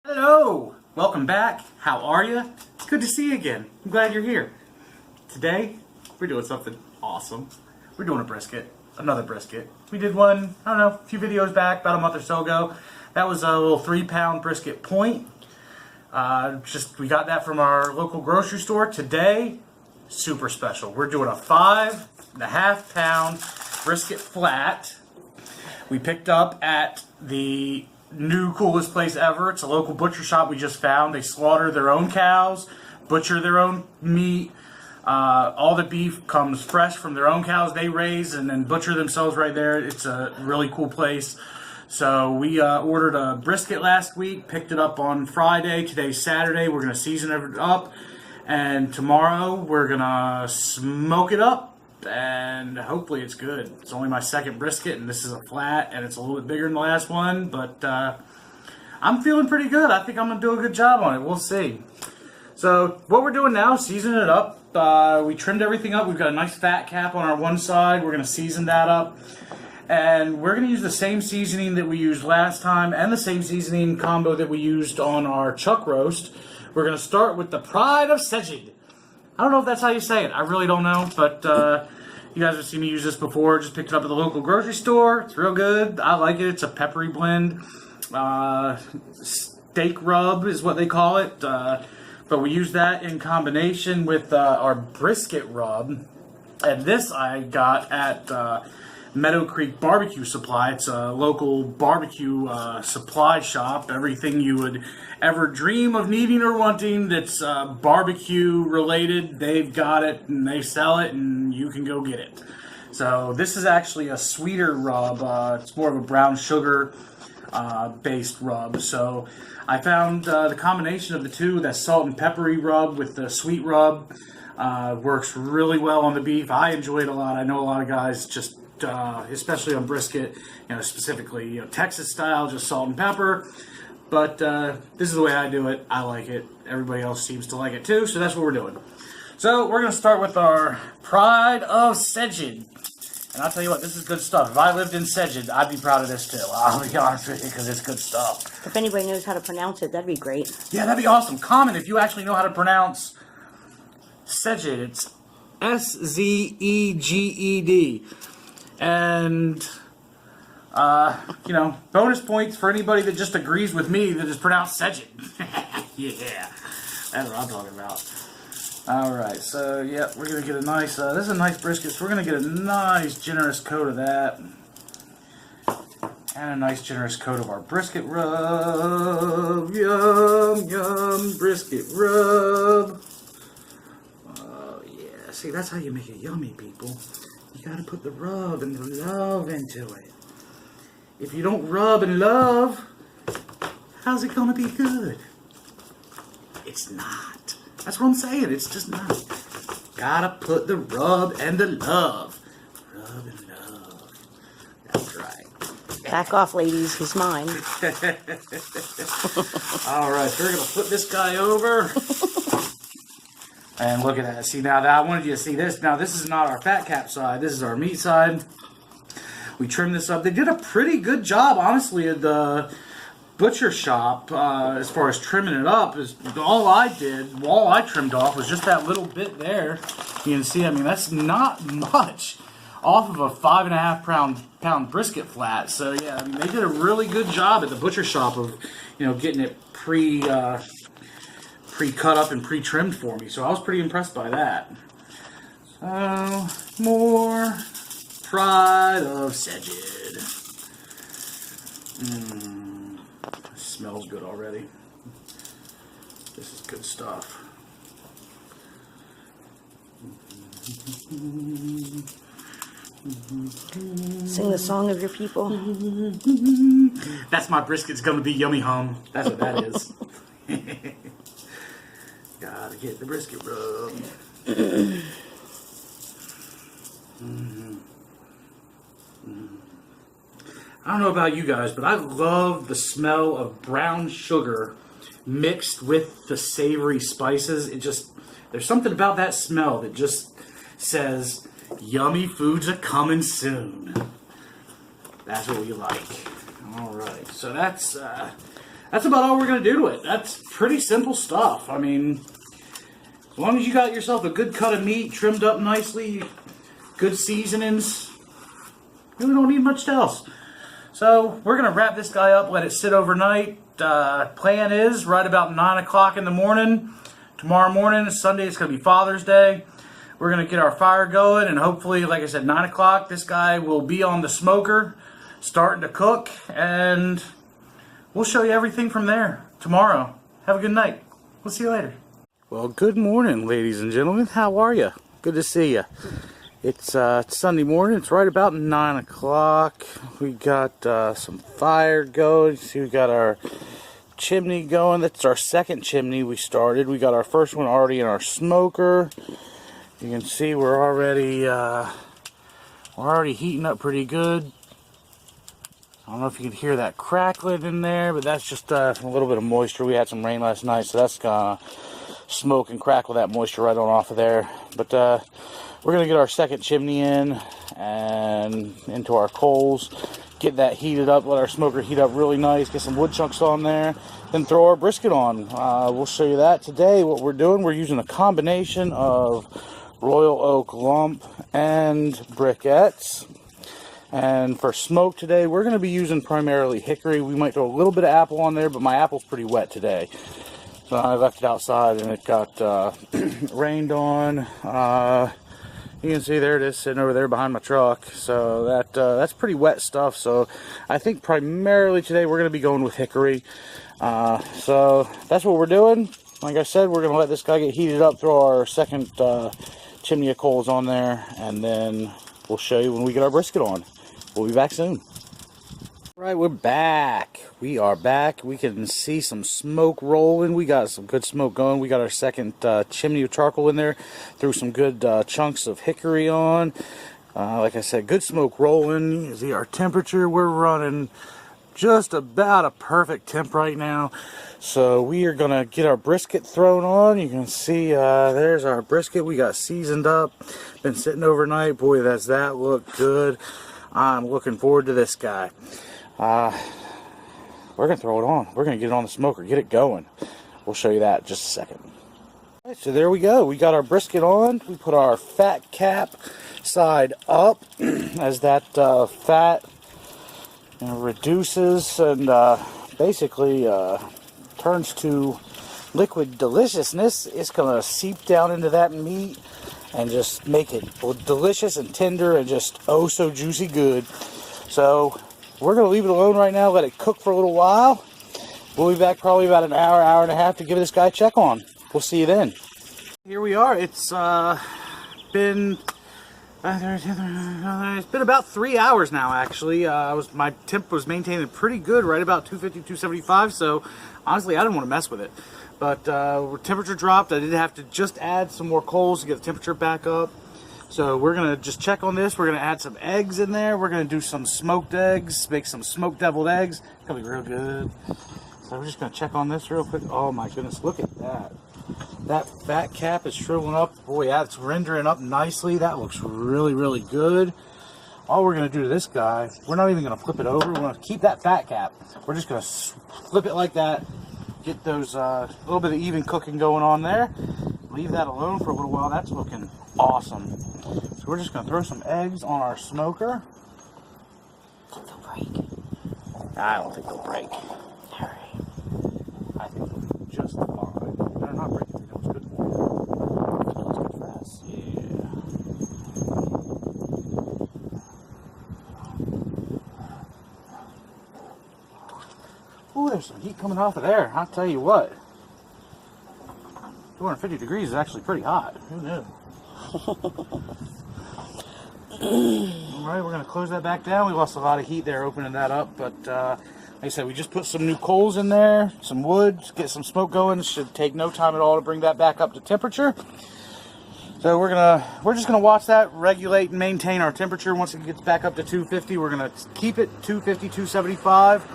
Hello! Welcome back. How are you? It's good to see you again. I'm glad you're here. Today, we're doing something awesome. We're doing a brisket. Another brisket. We did one, I don't know, a few videos back, about a month or so ago. That was a little 3-pound brisket point. We got that from our local grocery store. Today, super special. We're doing a 5.5-pound brisket flat. We picked up at the new coolest place ever. It's a local butcher shop we just found. They slaughter their own cows, butcher their own meat. All the beef comes fresh from their own cows they raise and then butcher themselves right there. It's a really cool place. So we ordered a brisket last week, picked it up on Friday. Today's Saturday. We're going to season it up. And tomorrow we're going to smoke it up. And hopefully it's good. It's only my second brisket, and this is a flat, and it's a little bit bigger than the last one, but I'm feeling pretty good. I think I'm going to do a good job on it. We'll see. So what we're doing now is seasoning it up. We trimmed everything up. We've got a nice fat cap on our one side. We're going to season that up. And we're going to use the same seasoning that we used last time and the same seasoning combo that we used on our chuck roast. We're going to start with the Pride of Sejid. I don't know if that's how you say it. I really don't know, but you guys have seen me use this before. Just picked it up at the local grocery store. It's real good. I like it. It's a peppery blend. Steak rub is what they call it. But we use that in combination with our brisket rub. And this I got at Meadow Creek Barbecue Supply. It's a local barbecue supply shop. Everything you would ever dream of needing or wanting that's barbecue related, they've got it and they sell it and you can go get it. So this is actually a sweeter rub. It's more of a brown sugar based rub. So I found the combination of the two, that salt and peppery rub with the sweet rub, works really well on the beef. I enjoy it a lot. I know a lot of guys just especially on brisket, specifically, Texas style, just salt and pepper. But this is the way I do it. I like it. Everybody else seems to like it too, so that's what we're doing. So we're going to start with our Pride of Sejid. And I'll tell you what, this is good stuff. If I lived in Sejid, I'd be proud of this too. I'll be honest with you, because it's good stuff. If anybody knows how to pronounce it, that'd be great. Yeah, that'd be awesome. Comment if you actually know how to pronounce Sejid. It's S-Z-E-G-E-D. And, bonus points for anybody that just agrees with me that is pronounced Sejid. Yeah, that's what I'm talking about. Alright, so, yeah, we're going to get a nice, this is a nice brisket, so we're going to get a nice generous coat of that. And a nice generous coat of our brisket rub. Yum, yum, brisket rub. Oh, yeah, see, that's how you make it yummy, people. You gotta put the rub and the love into it. If you don't rub and love, how's it gonna be good? It's not. That's what I'm saying. It's just not. Gotta put the rub and the love. Rub and love. That's right. Back off, ladies. He's mine. Alright, so we're gonna flip this guy over. And look at that. See, now that I wanted you to see this. Now, this is not our fat cap side. This is our meat side. We trimmed this up. They did a pretty good job, honestly, at the butcher shop as far as trimming it up. All I trimmed off was just that little bit there. You can see, I mean, that's not much off of a 5.5-pound brisket flat. So, yeah, I mean, they did a really good job at the butcher shop of, getting it pre-cut up and pre-trimmed for me, so I was pretty impressed by that. So, more Pride of Sejid. Smells good already. This is good stuff. Sing the song of your people. That's my brisket's gonna be yummy hum. That's what that is. Gotta get the brisket rub. I don't know about you guys, but I love the smell of brown sugar mixed with the savory spices. There's something about that smell that just says, yummy foods are coming soon. That's what we like. Alright, so that's that's about all we're going to do to it. That's pretty simple stuff. I mean, as long as you got yourself a good cut of meat, trimmed up nicely, good seasonings, you really don't need much else. So we're going to wrap this guy up, let it sit overnight. Plan is right about 9 o'clock in the morning. Tomorrow morning, Sunday, it's going to be Father's Day. We're going to get our fire going, and hopefully, like I said, 9 o'clock, this guy will be on the smoker, starting to cook, and we'll show you everything from there tomorrow. Have a good night. We'll see you later. Well, good morning, ladies and gentlemen. How are you? Good to see you. It's Sunday morning. It's right about 9 o'clock. We got some fire going. See, we got our chimney going. That's our second chimney we started. We got our first one already in our smoker. You can see we're already heating up pretty good. I don't know if you can hear that crackling in there, but that's just from a little bit of moisture. We had some rain last night, so that's gonna smoke and crackle that moisture right on off of there. But we're gonna get our second chimney in and into our coals, get that heated up, let our smoker heat up really nice, get some wood chunks on there, then throw our brisket on. We'll show you that today. What we're doing, we're using a combination of Royal Oak lump and briquettes. And for smoke today, we're going to be using primarily hickory. We might throw a little bit of apple on there, but my apple's pretty wet today. So I left it outside and it got rained on. You can see there it is sitting over there behind my truck. So that's pretty wet stuff. So I think primarily today we're going to be going with hickory. So that's what we're doing. Like I said, we're going to let this guy get heated up, throw our second chimney of coals on there, and then we'll show you when we get our brisket on. We'll be back soon. All right, we're back. We are back. We can see some smoke rolling. We got some good smoke going. We got our second chimney of charcoal in there. Threw some good chunks of hickory on. Like I said, good smoke rolling. You see our temperature. We're running just about a perfect temp right now. So we are going to get our brisket thrown on. You can see there's our brisket. We got seasoned up. Been sitting overnight. Boy, does that look good. I'm looking forward to this guy. We're going to throw it on. We're going to get it on the smoker. Get it going. We'll show you that in just a second. All right, so there we go. We got our brisket on. We put our fat cap side up as that fat reduces and basically turns to liquid deliciousness. It's gonna seep down into that meat and just make it delicious and tender and just oh so juicy good. So we're gonna leave it alone right now, let it cook for a little while. We'll be back probably about an hour, hour and a half to give this guy a check on. We'll see you then. Here we are. It's been about 3 hours now, actually. My temp was maintaining pretty good, right about 250, 275, so honestly, I didn't want to mess with it. But temperature dropped. I did have to just add some more coals to get the temperature back up. So we're going to just check on this. We're going to add some eggs in there. We're going to do some smoked eggs, make some smoked deviled eggs. It's going to be real good. So we're just going to check on this real quick. Oh my goodness, look at that. That fat cap is shriveling up. Boy, yeah, it's rendering up nicely. That looks really, really good. All we're going to do to this guy, we're not even going to flip it over. We're going to keep that fat cap. We're just going to flip it like that. Get those little bit of even cooking going on there. Leave that alone for a little while. That's looking awesome. So we're just going to throw some eggs on our smoker. Think they'll break. I don't think they'll break. All right. I think they'll be just fine. They're not breaking. They know it's good for you. It's good for us. Yeah. Ooh, there's some heat coming off of there. I'll tell you what. 250 degrees is actually pretty hot. Who knew? Alright, we're going to close that back down. We lost a lot of heat there opening that up, but like I said, we just put some new coals in there, some wood, get some smoke going. It should take no time at all to bring that back up to temperature. So we're just gonna watch that, regulate and maintain our temperature. Once it gets back up to 250, we're gonna keep it 250, 275.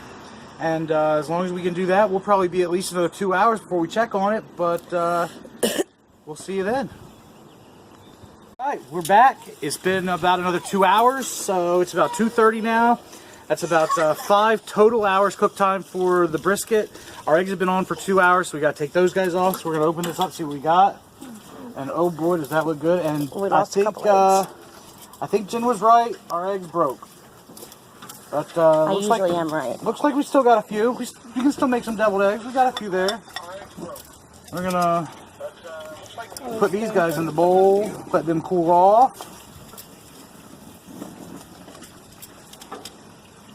And as long as we can do that, we'll probably be at least another 2 hours before we check on it, but we'll see you then. All right, we're back. It's been about another 2 hours, so it's about 2:30 now. That's about 5 total hours cook time for the brisket. Our eggs have been on for 2 hours, so we got to take those guys off. So we're gonna open this up, see what we got. And oh boy, does that look good! And I think Jen was right. Our eggs broke. But I usually am right. Looks like we still got a few. We can still make some deviled eggs. We got a few there. We're gonna put these guys in the bowl, let them cool off.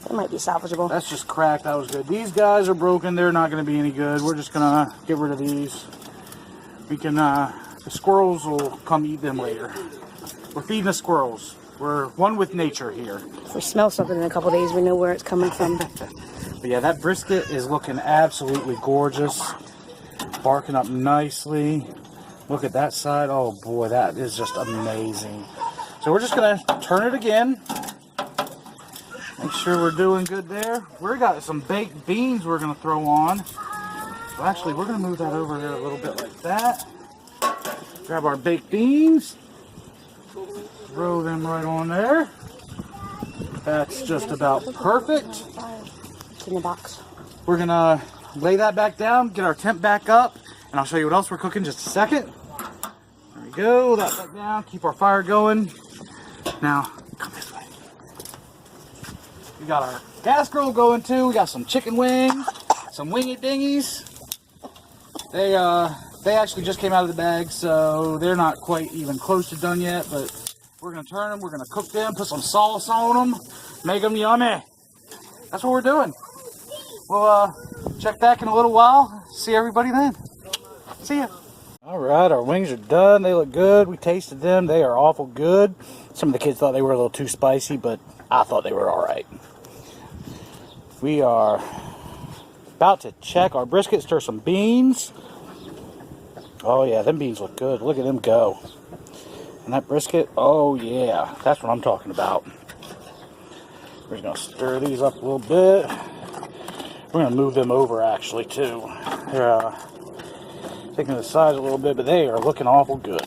It might be salvageable. That's just cracked. That was good. These guys are broken. They're not going to be any good. We're just going to get rid of these. We can, the squirrels will come eat them later. We're feeding the squirrels. We're one with nature here. If we smell something in a couple days, we know where it's coming from. But yeah, that brisket is looking absolutely gorgeous. Barking up nicely. Look at that side. Oh boy, that is just amazing. So we're just going to turn it again. Make sure we're doing good there. We got some baked beans we're going to throw on. Well, actually, we're going to move that over there a little bit like that. Grab our baked beans. Throw them right on there. That's just about perfect. It's in the box. We're going to lay that back down, get our temp back up, and I'll show you what else we're cooking in just a second. There we go. That back down. Keep our fire going. Now, come this way. We got our gas grill going too. We got some chicken wings, some wingy dingies. They actually just came out of the bag, so they're not quite even close to done yet. But we're gonna turn them. We're gonna cook them. Put some sauce on them. Make them yummy. That's what we're doing. We'll check back in a little while. See everybody then. See ya. All right, our wings are done. They look good. We tasted them. They are awful good. Some of the kids thought they were a little too spicy, but I thought they were all right. We are about to check our brisket, stir some beans. Oh yeah, them beans look good. Look at them go. And that brisket, oh yeah, that's what I'm talking about. We're just gonna stir these up a little bit. We're gonna move them over actually too. They're taking the size a little bit, but they are looking awful good.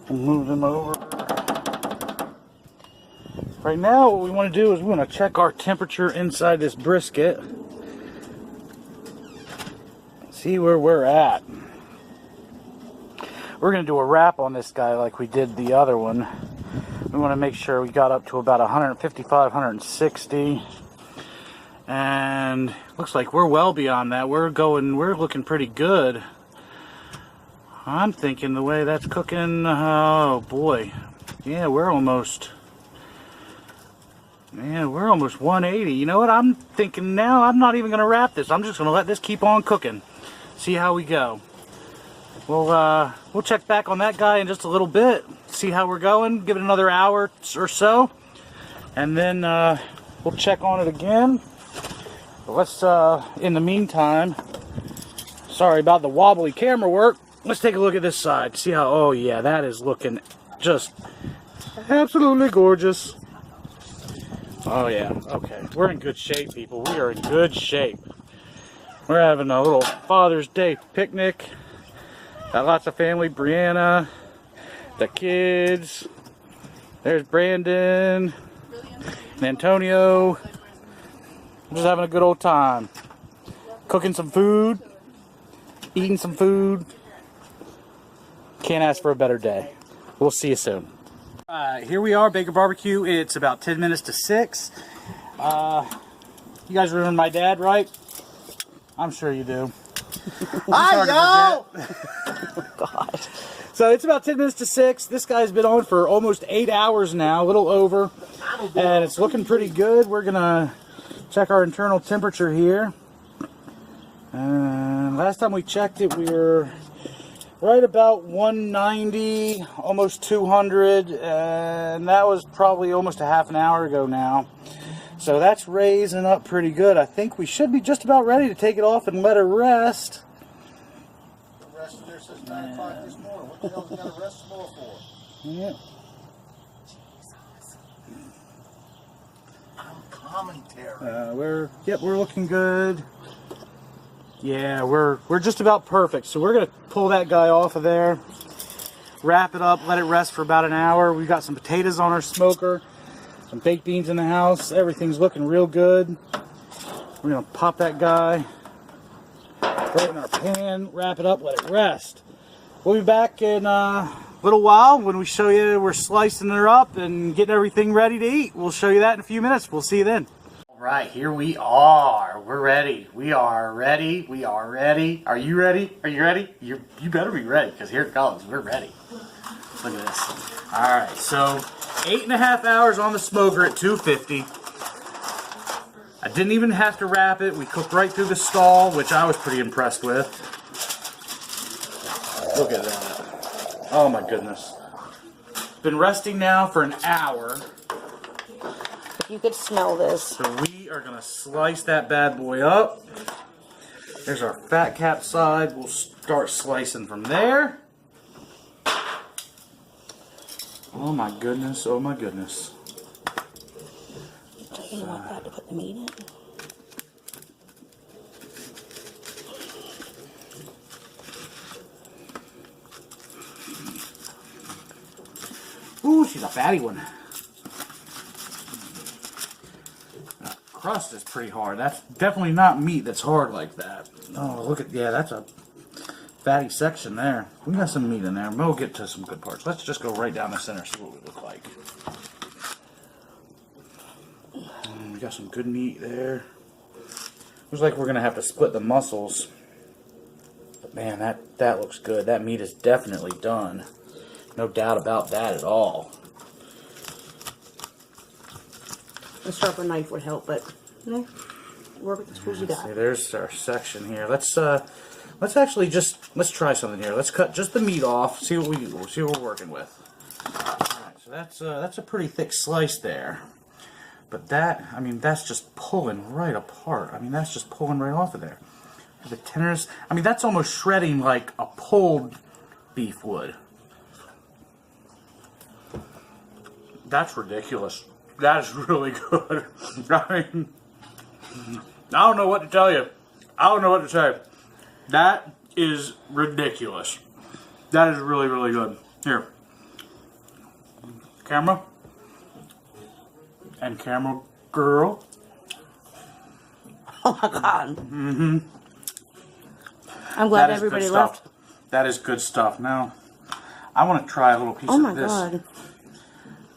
We'll move them over. Right now, what we want to do is we want to check our temperature inside this brisket. See where we're at. We're going to do a wrap on this guy like we did the other one. We want to make sure we got up to about 155, 160. And looks like we're well beyond that. We're looking pretty good. I'm thinking the way that's cooking, oh boy. Yeah, we're almost 180. You know what? I'm thinking now I'm not even going to wrap this. I'm just going to let this keep on cooking. See how we go. We'll check back on that guy in just a little bit. See how we're going. Give it another hour or so. And then we'll check on it again. But let's, in the meantime, sorry about the wobbly camera work. Let's take a look at this side. See how, oh yeah, that is looking just absolutely gorgeous. Oh yeah, okay. We're in good shape, people. We are in good shape. We're having a little Father's Day picnic. Got lots of family. Brianna, the kids. There's Brandon and Antonio. We're just having a good old time. Cooking some food. Eating some food. Can't ask for a better day. We'll see you soon. Here we are, Baker Barbecue. It's about 10 minutes to 6. You guys remember my dad, right? I'm sure you do. Hi, yo! Oh, God. So it's about 10 minutes to 6. This guy's been on for almost 8 hours now, a little over. And it's looking pretty good. We're going to check our internal temperature here. Last time we checked it, we were right about 190, almost 200, and that was probably almost a half an hour ago now. So that's raising up pretty good. I think we should be just about ready to take it off and let it rest. The rest there since 9 o'clock this morning. What the hell you got to rest some more for? Yeah. Commentary. We're looking good. Yeah, we're just about perfect. So we're gonna pull that guy off of there. wrap it up, let it rest for about an hour. We've got some potatoes on our smoker, some baked beans in the house. Everything's looking real good. We're gonna pop that guy, put it in our pan, wrap it up, let it rest. We'll be back in a little while when we show you we're slicing her up and getting everything ready to eat. We'll show you that in a few minutes. We'll see you then. All right, here we are. We're ready. We are ready. We are ready. Are you ready? Are you ready? You better be ready, because here it goes. We're ready. Look at this. All right, so 8.5 hours on the smoker at 250. I didn't even have to wrap it. We cooked right through the stall, which I was pretty impressed with. Look at that. Oh my goodness. Been resting now for an hour. You could smell this. So we are gonna slice that bad boy up. There's our fat cap side. We'll start slicing from there. Oh my goodness, oh my goodness. You want that to put the meat in? Ooh, she's a fatty one. That crust is pretty hard. That's definitely not meat that's hard like that. Oh, look at, yeah, that's a fatty section there. We got some meat in there. We'll get to some good parts. Let's just go right down the center, see what we look like. We got some good meat there. Looks like we're gonna have to split the muscles. But man, that looks good. That meat is definitely done. No doubt about that at all. A sharper knife would help, but work with the tools you got. See, there's our section here. Let's actually let's try something here. Let's cut just the meat off. See what we're working with. All right, so that's a pretty thick slice there. But that, I mean, that's just pulling right apart. I mean, that's just pulling right off of there. The tenderness, I mean, that's almost shredding like a pulled beef would. That's ridiculous. That is really good. I mean, I don't know what to tell you. I don't know what to say. That is ridiculous. That is really, really good. Here. Camera. And camera girl. Oh my god. Mm-hmm. I'm glad everybody left. That is good stuff. Now, I want to try a little piece Oh my of this. god.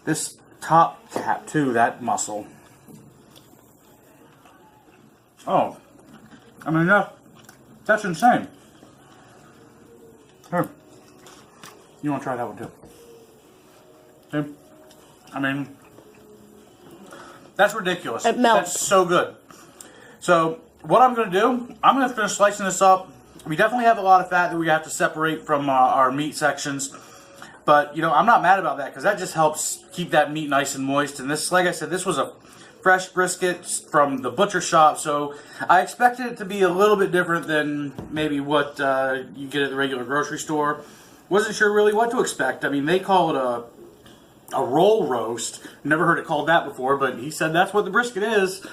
This top cap too, that muscle. Oh. I mean, that's insane. Here. You want to try that one too? See? I mean, that's ridiculous. It melts. That's so good. So, what I'm going to do, I'm going to finish slicing this up. We definitely have a lot of fat that we have to separate from our meat sections. But, you know, I'm not mad about that because that just helps keep that meat nice and moist. And this, like I said, this was a fresh brisket from the butcher shop. So, I expected it to be a little bit different than maybe what you get at the regular grocery store. Wasn't sure really what to expect. I mean, they call it a roll roast. Never heard it called that before, but he said that's what the brisket is.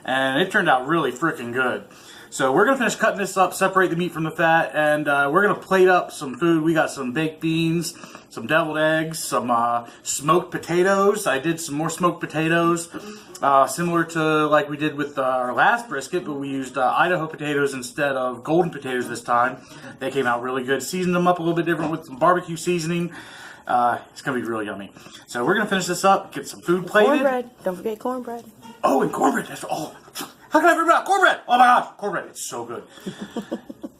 And it turned out really freaking good. So we're going to finish cutting this up, separate the meat from the fat, and we're going to plate up some food. We got some baked beans, some deviled eggs, some smoked potatoes. I did some more smoked potatoes, similar to like we did with our last brisket, but we used Idaho potatoes instead of golden potatoes this time. They came out really good. Seasoned them up a little bit different with some barbecue seasoning. It's going to be really yummy. So we're going to finish this up, get some food plated. Cornbread. Don't forget cornbread. Oh, and cornbread. How can I forget about cornbread? Oh my gosh, cornbread. It's so good.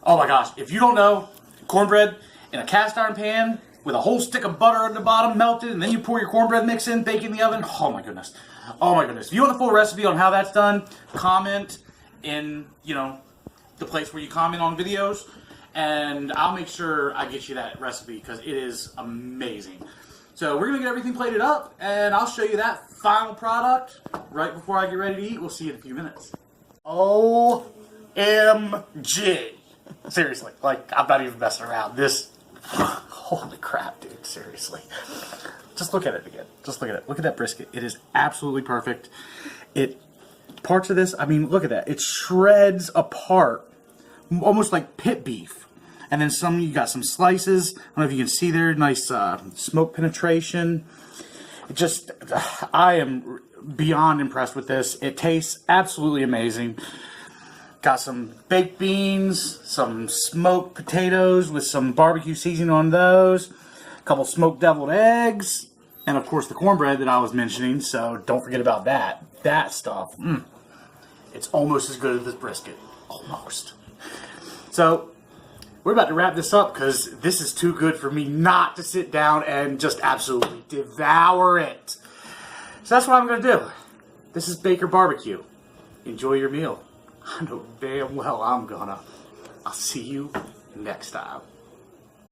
Oh my gosh. If you don't know, cornbread in a cast iron pan with a whole stick of butter on the bottom melted, and then you pour your cornbread mix in, bake in the oven. Oh my goodness. Oh my goodness. If you want the full recipe on how that's done, comment in, the place where you comment on videos, and I'll make sure I get you that recipe because it is amazing. So we're going to get everything plated up, and I'll show you that final product right before I get ready to eat. We'll see you in a few minutes. OMG. Seriously, like, I'm not even messing around. This, holy crap, dude, seriously. Just look at it again. Just look at it. Look at that brisket. It is absolutely perfect. Parts of this, I mean, look at that. It shreds apart, almost like pit beef. And then you got some slices. I don't know if you can see there, nice smoke penetration. I am beyond impressed with this. It tastes absolutely amazing. Got some baked beans, some smoked potatoes with some barbecue seasoning on those, a couple smoked deviled eggs, and of course the cornbread that I was mentioning, so don't forget about that. That stuff, it's almost as good as this brisket. Almost. So, we're about to wrap this up because this is too good for me not to sit down and just absolutely devour it. So that's what I'm going to do. This is Baker Barbecue. Enjoy your meal. I know damn well I'm gonna. I'll see you next time.